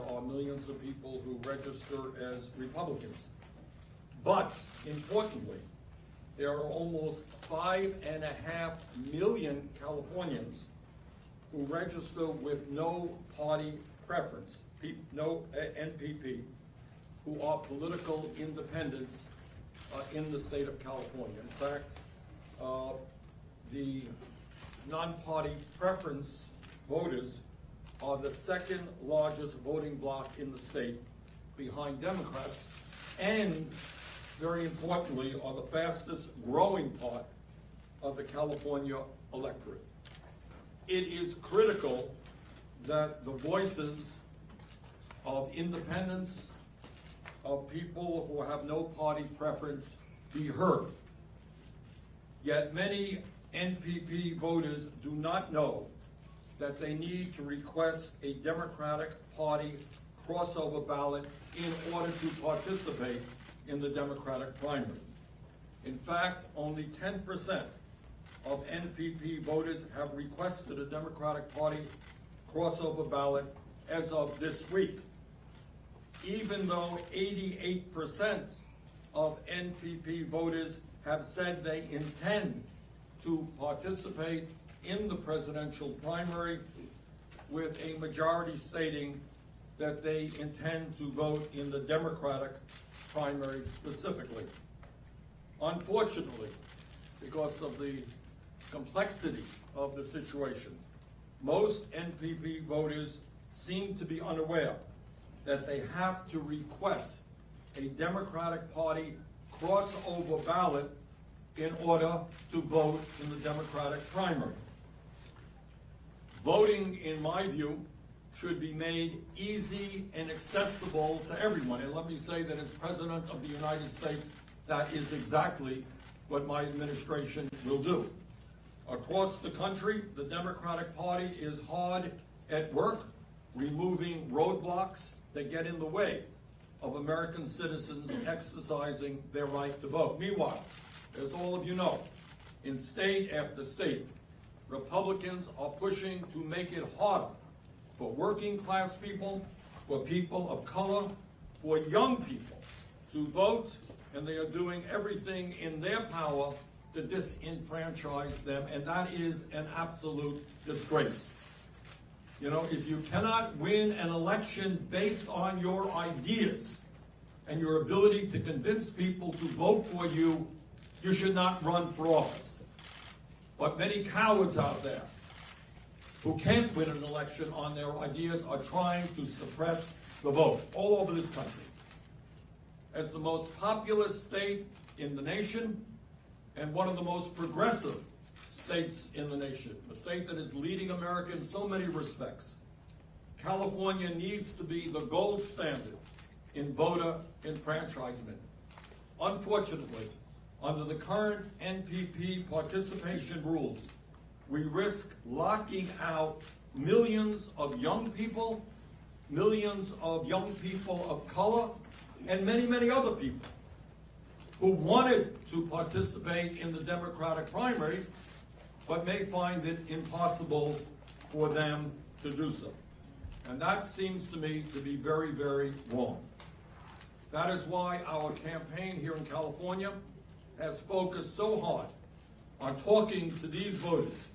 are millions of people who register as Republicans. But, importantly, there are almost 5.5 million Californians who register with no party preference, no NPP, who are political independents in the state of California. In fact, the non-party preference voters are the second largest voting bloc in the state, behind Democrats, and very importantly, are the fastest growing part of the California electorate. It is critical that the voices of independents, of people who have no party preference, be heard. Yet many NPP voters do not know that they need to request a Democratic Party crossover ballot in order to participate in the Democratic primary. In fact, only 10% of NPP voters have requested a Democratic Party crossover ballot as of this week, even though 88% of NPP voters have said they intend to participate in the presidential primary, with a majority stating that they intend to vote in the Democratic primary specifically. Unfortunately, because of the complexity of the situation, most NPP voters seem to be unaware that they have to request a Democratic Party crossover ballot in order to vote in the Democratic primary. Voting, in my view, should be made easy and accessible to everyone. And let me say that as President of the United States, that is exactly what my administration will do. Across the country, the Democratic Party is hard at work removing roadblocks that get in the way of American citizens exercising their right to vote. Meanwhile, as all of you know, in state after state, Republicans are pushing to make it harder for working class people, for people of color, for young people to vote, and they are doing everything in their power to disenfranchise them, and that is an absolute disgrace. You know, if you cannot win an election based on your ideas and your ability to convince people to vote for you, you should not run for office. But many cowards out there who can't win an election on their ideas are trying to suppress the vote all over this country. As the most populous state in the nation and one of the most progressive states in the nation, a state that is leading America in so many respects, California needs to be the gold standard in voter enfranchisement. Unfortunately, under the current NPP participation rules, we risk locking out millions of young people of color, and many, many other people who wanted to participate in the Democratic primary, but may find it impossible for them to do so. And that seems to me to be very, very wrong. That is why our campaign here in California has focused so hard on talking to these voters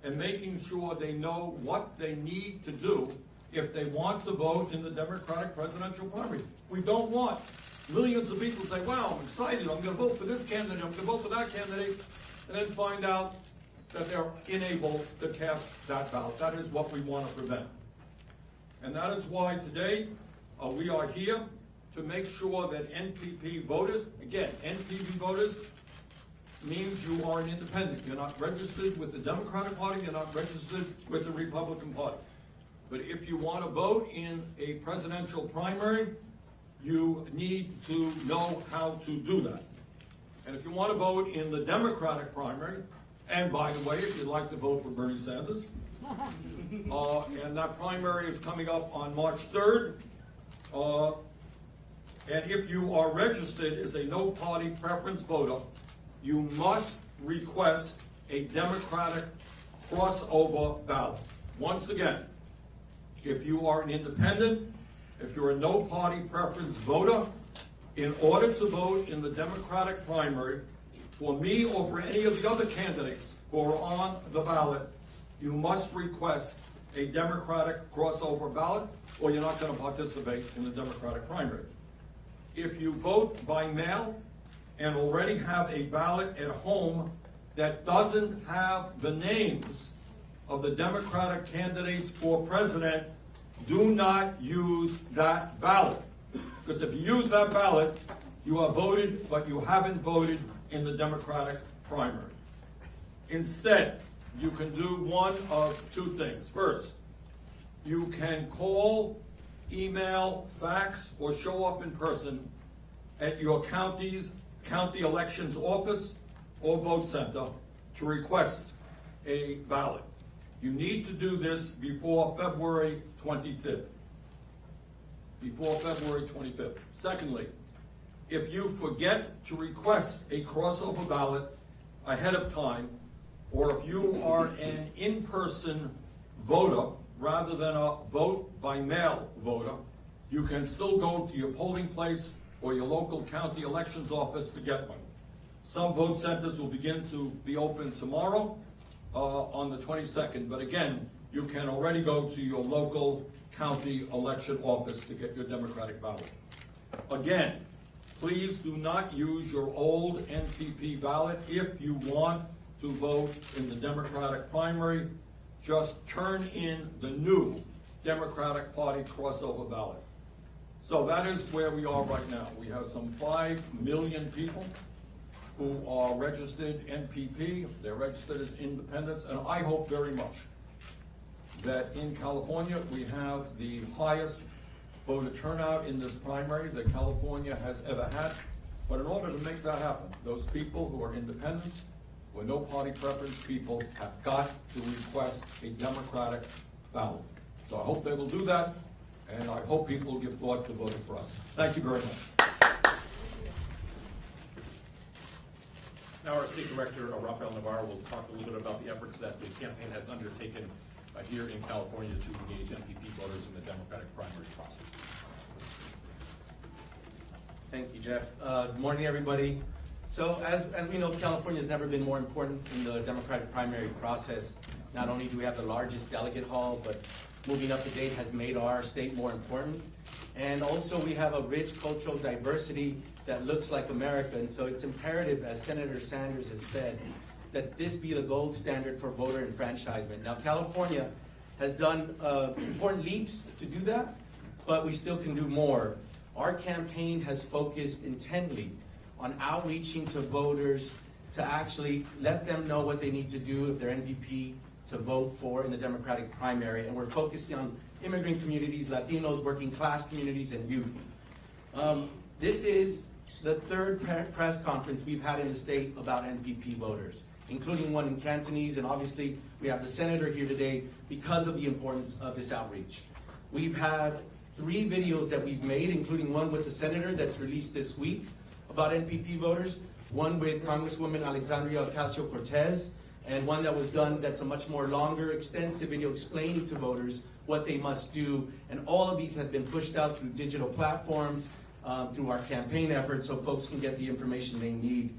and making sure they know what they need to do if they want to vote in the Democratic presidential primary. We don't want millions of people to say, wow, I'm excited, I'm going to vote for this candidate, I'm going to vote for that candidate, and then find out that they're unable to cast that ballot. That is what we want to prevent. And that is why today we are here to make sure that NPP voters, again, NPP voters means you are an independent. You're not registered with the Democratic Party, you're not registered with the Republican Party. But if you want to vote in a presidential primary, you need to know how to do that. And if you want to vote in the Democratic primary, and by the way, if you'd like to vote for Bernie Sanders, and that primary is coming up on March 3rd, and if you are registered as a no-party preference voter, you must request a Democratic crossover ballot. Once again, if you are an independent if you're a no party preference voter, in order to vote in the Democratic primary, for me or for any of the other candidates who are on the ballot, you must request a Democratic crossover ballot, or you're not going to participate in the Democratic primary. If you vote by mail and already have a ballot at home that doesn't have the names of the Democratic candidates for president, do not use that ballot. Because if you use that ballot, you have voted, but you haven't voted in the Democratic primary. Instead, you can do one of two things. First, you can call, email, fax, or show up in person at your county elections office or vote center to request a ballot. You need to do this before February 25th. Before February 25th. Secondly, if you forget to request a crossover ballot ahead of time, or if you are an in-person voter rather than a vote-by-mail voter, you can still go to your polling place or your local county elections office to get one. Some vote centers will begin to be open tomorrow on the 22nd, but again, you can already go to your local county election office to get your Democratic ballot. Again, please do not use your old NPP ballot if you want to vote in the Democratic primary. Just turn in the new Democratic Party crossover ballot. So that is where we are right now. We have some 5 million people who are registered NPP. They're registered as independents, and I hope very much that in California we have the highest voter turnout in this primary that California has ever had. But in order to make that happen, those people who are independents, or no party preference people, have got to request a Democratic ballot. So I hope they will do that, and I hope people will give thought to voting for us. Thank you very much. Now our State Director, Rafael Navarro, will talk a little bit about the efforts that the campaign has undertaken here in California to engage NPP voters in the Democratic primary process. Thank you, Jeff. Good morning, everybody. So as we know, California has never been more important in the Democratic primary process. Not only do we have the largest delegate hall, but moving up to date has made our state more important. And also we have a rich cultural diversity that looks like America. And so it's imperative, as Senator Sanders has said, that this be the gold standard for voter enfranchisement. Now, California has done important leaps to do that, but we still can do more. Our campaign has focused intently on outreaching to voters to actually let them know what they need to do if they're NPP to vote for in the Democratic primary. And we're focusing on immigrant communities, Latinos, working class communities, and youth. This is the third press conference we've had in the state about NPP voters, including one in Cantonese, and obviously we have the senator here today because of the importance of this outreach. We've had 3 videos that we've made, including one with the senator that's released this week about NPP voters, one with Congresswoman Alexandria Ocasio-Cortez, and one that was done that's a much more longer, extensive video explaining to voters what they must do. And all of these have been pushed out through digital platforms, through our campaign efforts, so folks can get the information they need.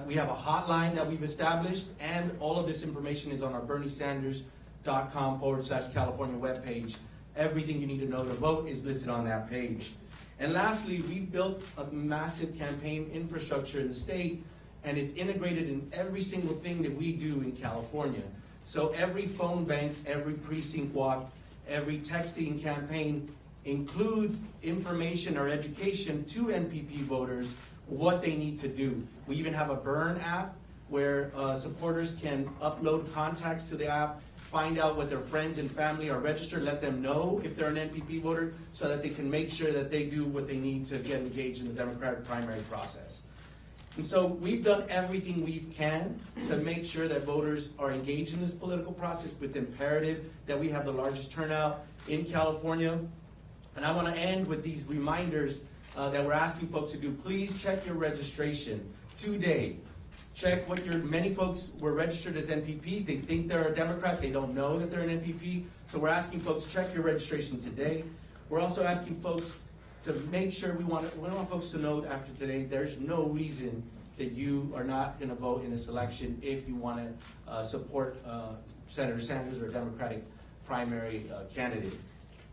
We have a hotline that we've established, and all of this information is on our berniesanders.com/California webpage. Everything you need to know to vote is listed on that page. And lastly, we've built a massive campaign infrastructure in the state, and it's integrated in every single thing that we do in California. So every phone bank, every precinct walk, every texting campaign includes information or education to NPP voters what they need to do. We even have a Burn app where supporters can upload contacts to the app, find out what their friends and family are registered, let them know if they're an NPP voter so that they can make sure that they do what they need to get engaged in the Democratic primary process. And so we've done everything we can to make sure that voters are engaged in this political process. It's imperative that we have the largest turnout in California. And I want to end with these reminders that we're asking folks to do. Please check your registration today. Check what many folks were registered as NPPs. They think they're a Democrat. They don't know that they're an NPP. So we're asking folks, check your registration today. We're also asking folks to make sure we want folks to know after today, there's no reason that you are not going to vote in this election if you want to support Senator Sanders or a Democratic primary candidate.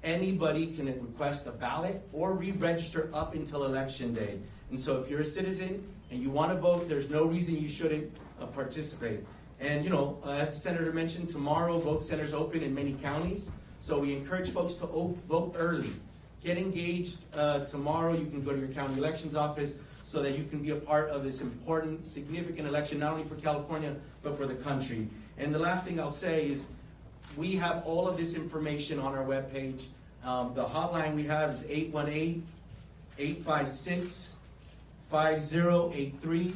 Anybody can request a ballot or re-register up until Election Day. And so if you're a citizen and you want to vote, there's no reason you shouldn't participate. And you know, as the Senator mentioned, tomorrow vote centers open in many counties. So we encourage folks to vote early. Get engaged tomorrow. You can go to your county elections office so that you can be a part of this important, significant election, not only for California, but for the country. And the last thing I'll say is we have all of this information on our webpage. The hotline we have is 818-856-5083.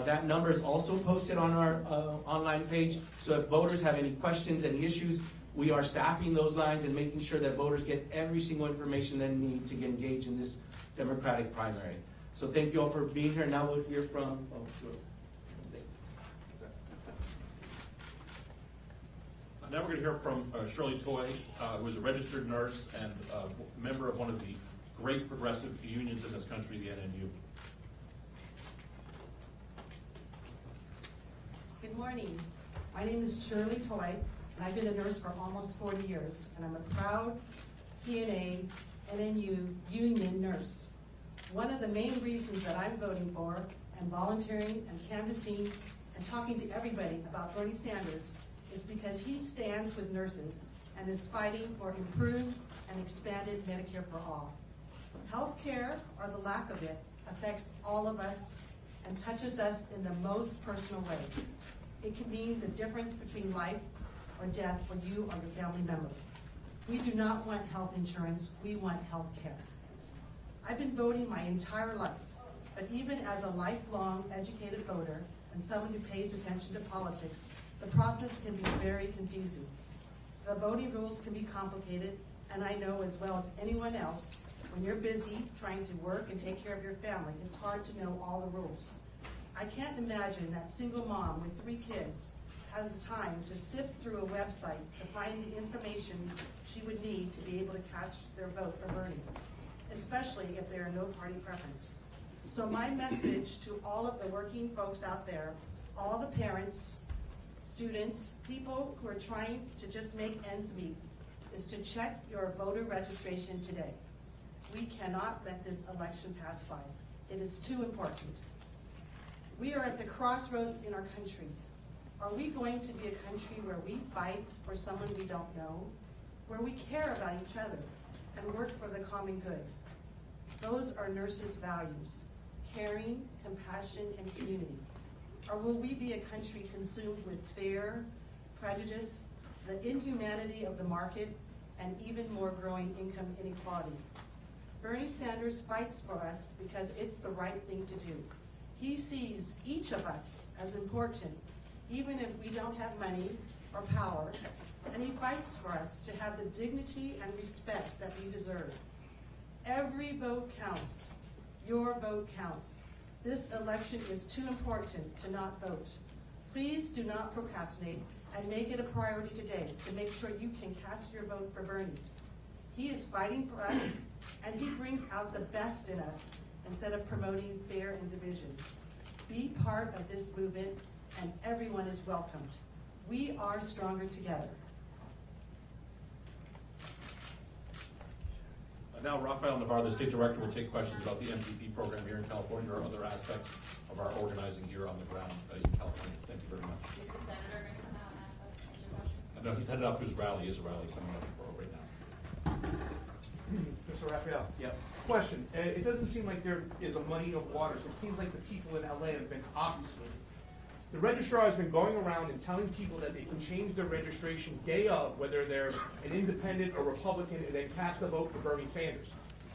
That number is also posted on our online page. So if voters have any questions, any issues, we are staffing those lines and making sure that voters get every single information they need to get engaged in this Democratic primary. So thank you all for being here. Now we'll hear from... Now we're going to hear from Shirley Toy, who is a registered nurse and a member of one of the great progressive unions in this country, the NNU. Good morning. My name is Shirley Toy, and I've been a nurse for almost 40 years, and I'm a proud CNA NNU union nurse. One of the main reasons that I'm voting for and volunteering and canvassing and talking to everybody about Bernie Sanders is because he stands with nurses and is fighting for improved and expanded Medicare for all. Health care, or the lack of it, affects all of us and touches us in the most personal way. It can mean the difference between life or death for you or your family member. We do not want health insurance, we want health care. I've been voting my entire life, but even as a lifelong educated voter and someone who pays attention to politics, the process can be very confusing. The voting rules can be complicated, and I know as well as anyone else, when you're busy trying to work and take care of your family, it's hard to know all the rules. I can't imagine that single mom with 3 kids has the time to sift through a website to find the information she would need to be able to cast their vote for Bernie, especially if there are no party preference. So my message to all of the working folks out there, all the parents, students, people who are trying to just make ends meet, is to check your voter registration today. We cannot let this election pass by. It is too important. We are at the crossroads in our country. Are we going to be a country where we fight for someone we don't know, where we care about each other and work for the common good? Those are nurses' values: caring, compassion, and community. Or will we be a country consumed with fear, prejudice, the inhumanity of the market, and even more growing income inequality? Bernie Sanders fights for us because it's the right thing to do. He sees each of us as important, even if we don't have money or power, and he fights for us to have the dignity and respect that we deserve. Every vote counts. Your vote counts. This election is too important to not vote. Please do not procrastinate and make it a priority today to make sure you can cast your vote for Bernie. He is fighting for us, and he brings out the best in us instead of promoting fear and division. Be part of this movement, and everyone is welcomed. We are stronger together. Now, Rafael Navarro, the State Director, will take questions about the MPP program here in California or other aspects of our organizing here on the ground in California. Thank you very much. Is the Senator going to come out and ask your questions? No, he's headed out to his rally. His rally coming up right now. Mr. Raphael. Yep. Question. It doesn't seem like there is a muddying of waters. It seems like the people in LA have been obfuscated. The registrar has been going around and telling people that they can change their registration day of, whether they're an independent or Republican, and then cast a vote for Bernie Sanders.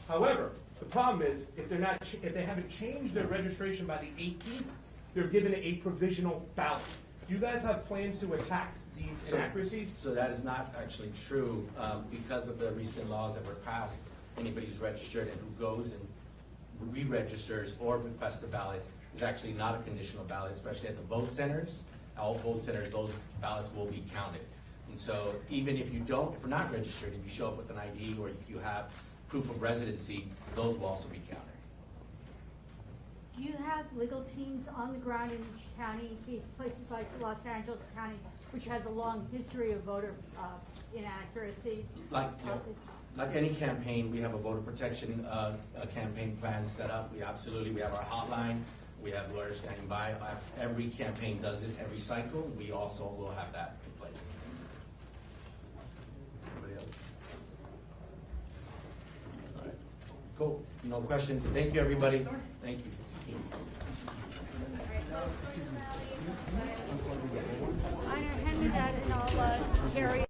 However, the problem is if they haven't changed their registration by the 18th, they're given a provisional ballot. Do you guys have plans to attack these inaccuracies? So that is not actually true because of the recent laws that were passed. Anybody who's registered and who goes and re-registers or requests a ballot is actually not a conditional ballot, especially at the vote centers. All vote centers, those ballots will be counted. And so even if you're not registered, if you show up with an ID or if you have proof of residency, those will also be counted. Do you have legal teams on the ground in each county, places like Los Angeles County, which has a long history of voter inaccuracies? Like any campaign, we have a voter protection campaign plan set up. We have our hotline. We have lawyers standing by. Every campaign does this every cycle. We also will have that in place. Anybody else? All right. Cool. No questions. Thank you, everybody. Thank you. Honor, hand me that and I'll carry it.